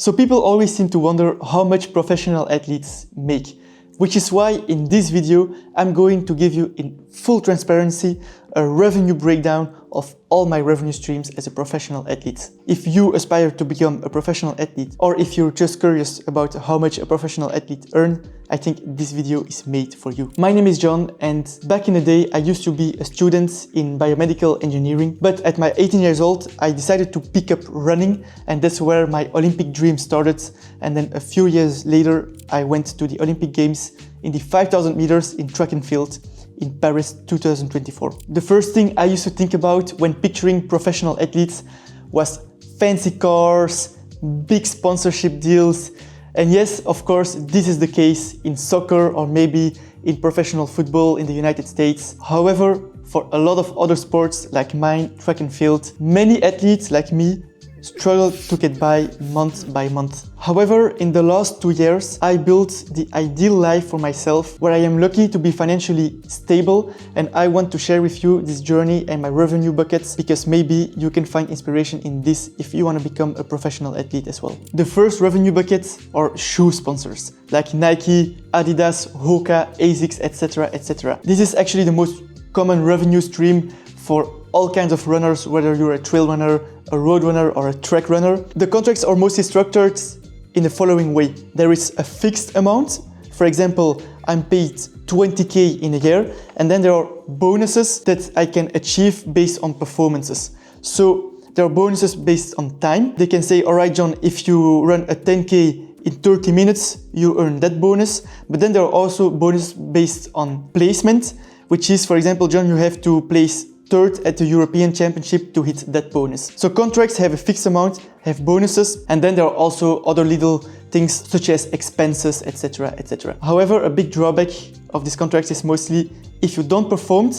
So people always seem to wonder how much professional athletes make, which is why in this video I'm going to give you in full transparency a revenue breakdown of all my revenue streams as a professional athlete. If you aspire to become a professional athlete, or if you're just curious about how much a professional athlete earns, I think this video is made for you. My name is John, and back in the day I used to be a student in biomedical engineering, but at my 18 years old I decided to pick up running, and that's where my Olympic dream started. And then a few years later I went to the Olympic Games in the 5,000 meters in track and field in Paris 2024. The first thing I used to think about when picturing professional athletes was fancy cars, big sponsorship deals, and yes, of course, this is the case in soccer or maybe in professional football in the United States. However, for a lot of other sports like mine, track and field, many athletes like me struggle to get by month by month. However, in the last 2 years, I built the ideal life for myself where I am lucky to be financially stable, and I want to share with you this journey and my revenue buckets because maybe you can find inspiration in this if you want to become a professional athlete as well. The first revenue bucket are shoe sponsors like Nike, Adidas, Hoka, ASICS, etc. etc. This is actually the most common revenue stream for all kinds of runners, whether you're a trail runner, a road runner, or a track runner. The contracts are mostly structured in the following way. There is a fixed amount. For example, I'm paid 20k in a year, and then there are bonuses that I can achieve based on performances. So there are bonuses based on time. They can say, all right, John, if you run a 10k in 30 minutes, you earn that bonus. But then there are also bonuses based on placement, which is, for example, John, you have to place third at the European Championship to hit that bonus. So contracts have a fixed amount, have bonuses, and then there are also other little things such as expenses, etc, etc. However, a big drawback of these contracts is mostly if you don't perform,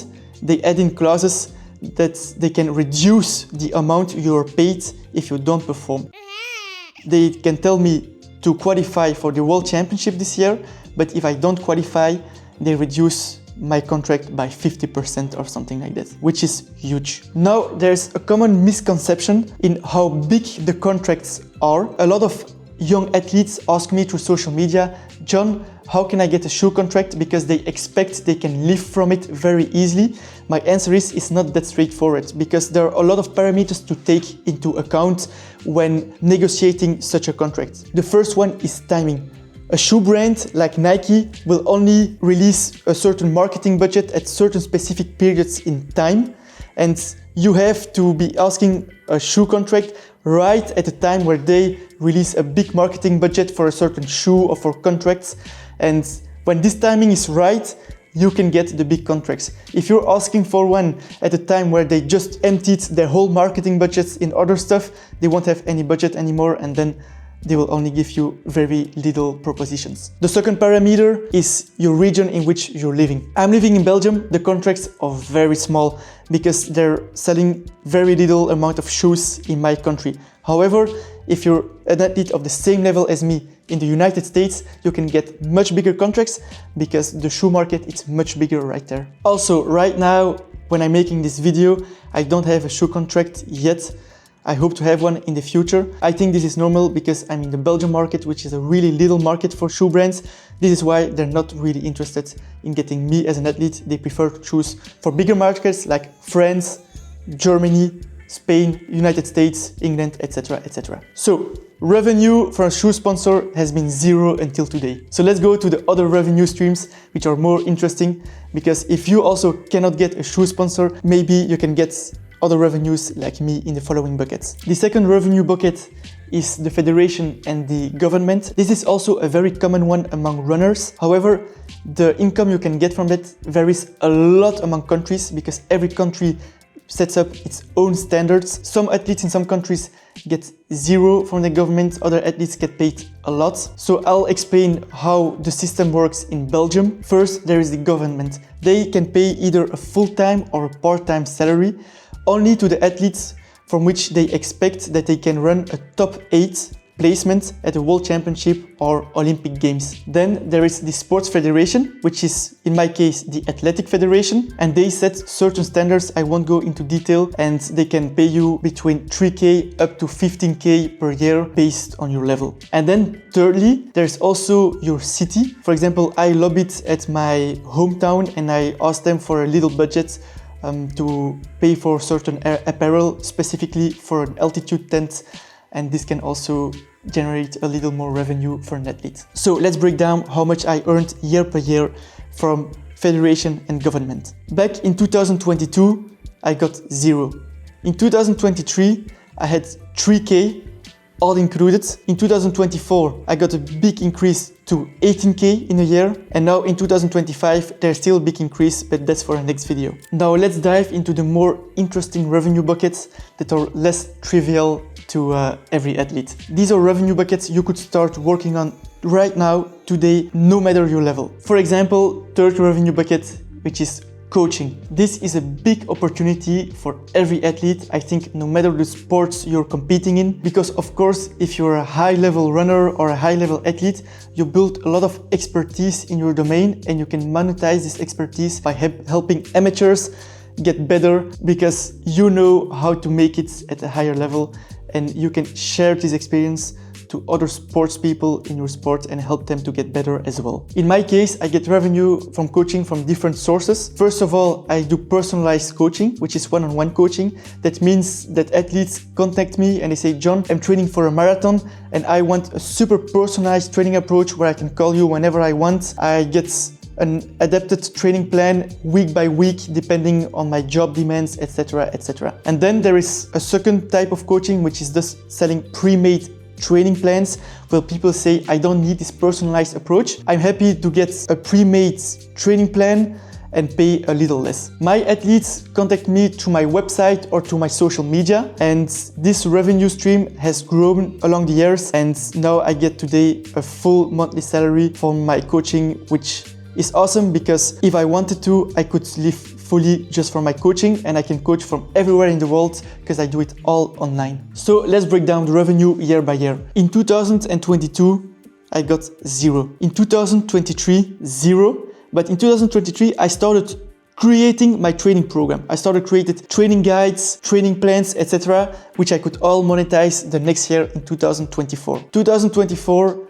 they add in clauses that they can reduce the amount you're paid if you don't perform. They can tell me to qualify for the World Championship this year, but if I don't qualify, they reduce my contract by 50% or something like that, which is huge. Now, there's a common misconception in how big the contracts are. A lot of young athletes ask me through social media, John, how can I get a shoe contract? Because they expect they can live from it very easily. My answer is, it's not that straightforward because there are a lot of parameters to take into account when negotiating such a contract. The first one is timing. A shoe brand like Nike will only release a certain marketing budget at certain specific periods in time, and you have to be asking a shoe contract right at the time where they release a big marketing budget for a certain shoe or for contracts. And when this timing is right, you can get the big contracts. If you're asking for one at a time where they just emptied their whole marketing budgets in other stuff, they won't have any budget anymore, and then they will only give you very little propositions. The second parameter is your region in which you're living. I'm living in Belgium. The contracts are very small because they're selling very little amount of shoes in my country. However, if you're an athlete of the same level as me in the United States, you can get much bigger contracts because the shoe market is much bigger right there. Also, right now, when I'm making this video, I don't have a shoe contract yet. I hope to have one in the future. I think this is normal because I'm in the Belgian market, which is a really little market for shoe brands. This is why they're not really interested in getting me as an athlete. They prefer to choose for bigger markets like France, Germany, Spain, United States, England, etc, etc. So, revenue for a shoe sponsor has been zero until today. So let's go to the other revenue streams, which are more interesting, because if you also cannot get a shoe sponsor, maybe you can get other revenues like me in the following buckets. The second revenue bucket is the federation and the government. This is also a very common one among runners. However, the income you can get from that varies a lot among countries because every country sets up its own standards. Some athletes in some countries get zero from the government, other athletes get paid a lot. So I'll explain how the system works in Belgium. First, there is the government. They can pay either a full-time or a part-time salary only to the athletes from which they expect that they can run a top 8 placement at the World Championship or Olympic Games. Then there is the Sports Federation, which is in my case the Athletic Federation, and they set certain standards. I won't go into detail, and they can pay you between 3k up to 15k per year based on your level. And then thirdly, there's also your city. For example, I lobbied at my hometown and I asked them for a little budget to pay for certain apparel, specifically for an altitude tent, and this can also generate a little more revenue for an athlete. So let's break down how much I earned year per year from federation and government. Back in 2022, I got 0. In 2023, I had 3k, all included. In 2024, I got a big increase to 18k in a year. And now in 2025, there's still a big increase, but that's for the next video. Now let's dive into the more interesting revenue buckets that are less trivial to every athlete. These are revenue buckets you could start working on right now, today, no matter your level. For example, third revenue bucket, which is coaching. This is a big opportunity for every athlete, I think, no matter the sports you're competing in, because of course, if you're a high-level runner or a high-level athlete, you build a lot of expertise in your domain, and you can monetize this expertise by helping amateurs get better, because you know how to make it at a higher level, and you can share this experience to other sports people in your sport and help them to get better as well. In my case, I get revenue from coaching from different sources. First of all, I do personalized coaching, which is one-on-one coaching. That means that athletes contact me and they say, John, I'm training for a marathon and I want a super personalized training approach where I can call you whenever I want. I get an adapted training plan week by week, depending on my job demands, etc., etc. And then there is a second type of coaching, which is just selling pre-made training plans where people say, I don't need this personalized approach. I'm happy to get a pre-made training plan and pay a little less. My athletes contact me through my website or through my social media, and this revenue stream has grown along the years, and now I get today a full monthly salary from my coaching, which is awesome because if I wanted to, I could live fully just from my coaching, and I can coach from everywhere in the world because I do it all online. So let's break down the revenue year by year. In 2022, I got 0. In 2023, 0. But in 2023, I started creating my training program. I started creating training guides, training plans, etc., which I could all monetize the next year in 2024. 2024,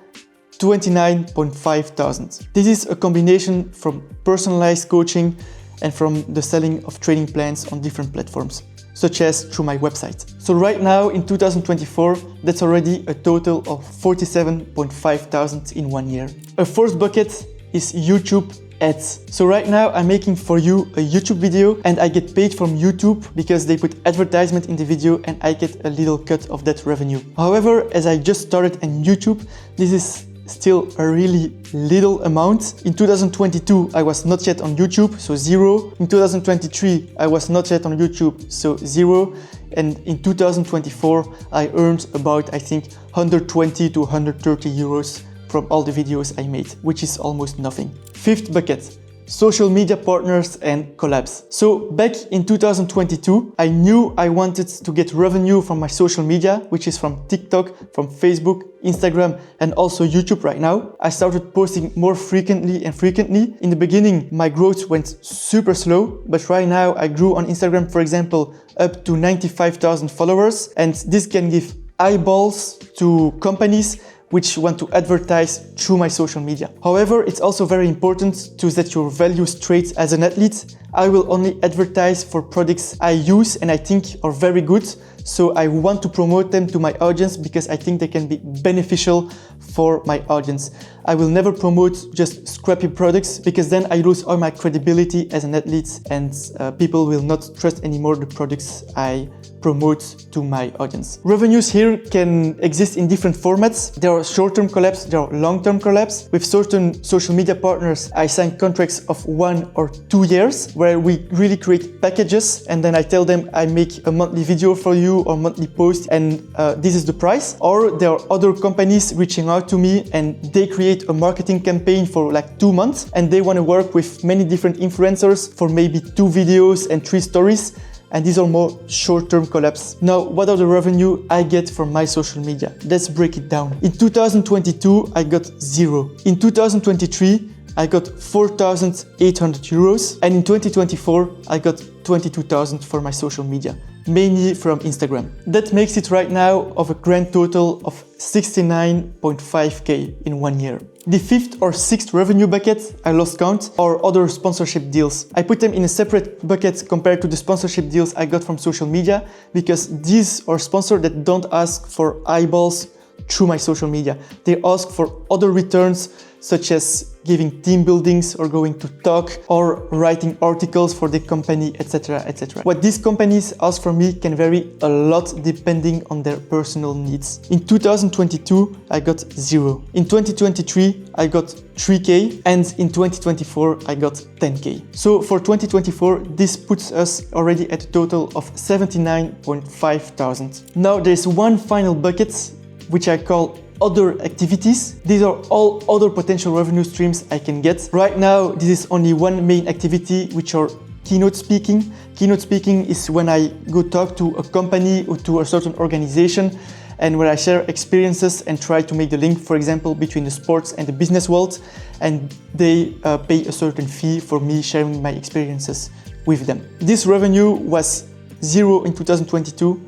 29,500. This is a combination from personalized coaching and from the selling of training plans on different platforms, such as through my website. So right now in 2024, that's already a total of 47,500 in 1 year. A fourth bucket is YouTube ads. So right now I'm making for you a YouTube video and I get paid from YouTube because they put advertisement in the video and I get a little cut of that revenue. However, as I just started on YouTube, this is still a really little amount. In 2022, I was not yet on YouTube, so 0. In 2023, I was not yet on YouTube, so 0. And in 2024, I earned about, I think, 120 to 130 euros from all the videos I made, which is almost nothing. Fifth bucket, social media partners and collabs. So back in 2022, I knew I wanted to get revenue from my social media, which is from TikTok, from Facebook, Instagram, and also YouTube right now. I started posting more frequently and frequently. In the beginning, my growth went super slow, but right now I grew on Instagram, for example, up to 95,000 followers, and this can give eyeballs to companies which want to advertise through my social media. However, it's also very important to set your value straight as an athlete. I will only advertise for products I use and I think are very good. So I want to promote them to my audience because I think they can be beneficial for my audience. I will never promote just scrappy products because then I lose all my credibility as an athlete and people will not trust anymore the products I promote to my audience. Revenues here can exist in different formats. There are short-term collabs, there are long-term collabs. With certain social media partners, I sign contracts of 1 or 2 years where we really create packages and then I tell them I make a monthly video for you or monthly post and this is the price. Or there are other companies reaching out to me and they create a marketing campaign for like 2 months and they want to work with many different influencers for maybe 2 videos and 3 stories. and these are more short-term collabs. Now, what are the revenue I get from my social media? Let's break it down. In 2022, I got 0. In 2023, I got 4,800 euros, and in 2024, I got 22,000 for my social media, mainly from Instagram. That makes it right now of a grand total of 69.5k in 1 year. The fifth or sixth revenue bucket, I lost count, are other sponsorship deals. I put them in a separate bucket compared to the sponsorship deals I got from social media, because these are sponsors that don't ask for eyeballs through my social media. They ask for other returns, such as giving team buildings or going to talk or writing articles for the company, etc, etc. What these companies ask from me can vary a lot depending on their personal needs. In 2022, I got 0. In 2023, I got 3k, and in 2024, I got 10k. So for 2024, this puts us already at a total of 79.5 thousand. Now there's one final bucket, which I call other activities. These are all other potential revenue streams I can get. Right now, this is only one main activity, which are keynote speaking. Keynote speaking is when I go talk to a company or to a certain organization, and where I share experiences and try to make the link, for example, between the sports and the business world, and they pay a certain fee for me sharing my experiences with them. This revenue was 0 in 2022,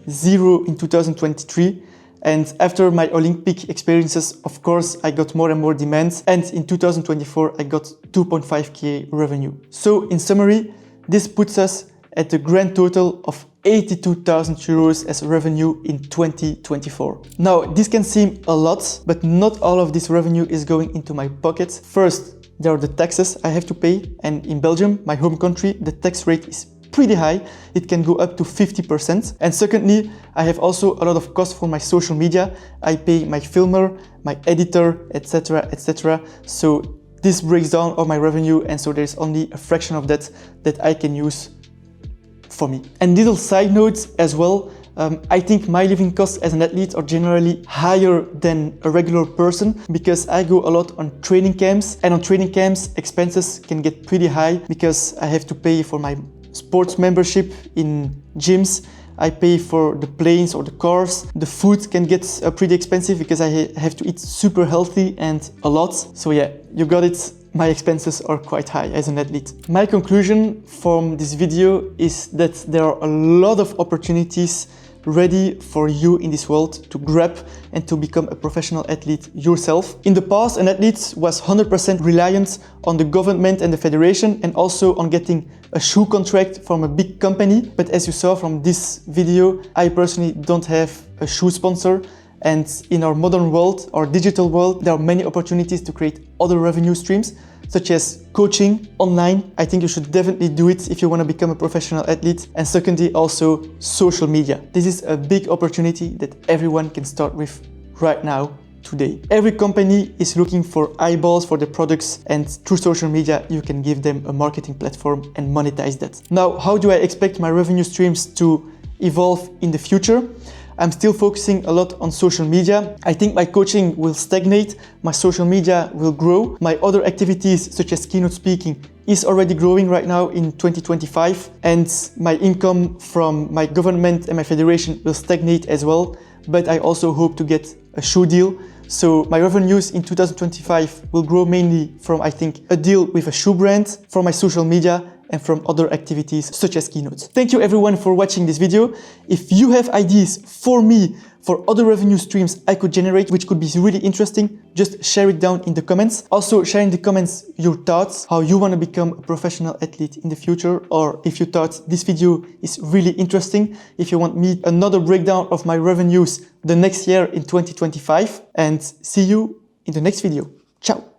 0 in 2023, and after my Olympic experiences, of course, I got more and more demands, and in 2024, I got 2.5k revenue. So in summary, this puts us at a grand total of 82,000 euros as revenue in 2024. Now, this can seem a lot, but not all of this revenue is going into my pocket. First, there are the taxes I have to pay, and in Belgium, my home country, the tax rate is pretty high. It can go up to 50%. And secondly, I have also a lot of costs for my social media. I pay my filmer, my editor, etc, etc. So this breaks down all my revenue, and so there's only a fraction of that I can use for me. And little side notes as well, I think my living costs as an athlete are generally higher than a regular person, because I go a lot on training camps, and on training camps expenses can get pretty high because I have to pay for my sports membership in gyms. I pay for the planes or the cars. The food can get pretty expensive because I have to eat super healthy and a lot. So yeah, you got it. My expenses are quite high as an athlete. My conclusion from this video is that there are a lot of opportunities ready for you in this world to grab and to become a professional athlete yourself. In the past, an athlete was 100% reliant on the government and the federation, and also on getting a shoe contract from a big company. But as you saw from this video, I personally don't have a shoe sponsor. And in our modern world, our digital world, there are many opportunities to create other revenue streams, such as coaching online. I think you should definitely do it if you want to become a professional athlete. And secondly, also social media. This is a big opportunity that everyone can start with right now, today. Every company is looking for eyeballs for their products, and through social media, you can give them a marketing platform and monetize that. Now, how do I expect my revenue streams to evolve in the future? I'm still focusing a lot on social media. I think my coaching will stagnate, my social media will grow. My other activities, such as keynote speaking, is already growing right now in 2025. And my income from my government and my federation will stagnate as well. But I also hope to get a shoe deal. So my revenues in 2025 will grow mainly from, I think, a deal with a shoe brand, from my social media, and from other activities such as keynotes. Thank you everyone for watching this video. If you have ideas for me for other revenue streams I could generate, which could be really interesting, just share it down in the comments. Also share in the comments your thoughts, how you want to become a professional athlete in the future, or if you thought this video is really interesting, if you want me another breakdown of my revenues the next year in 2025. And see you in the next video. Ciao!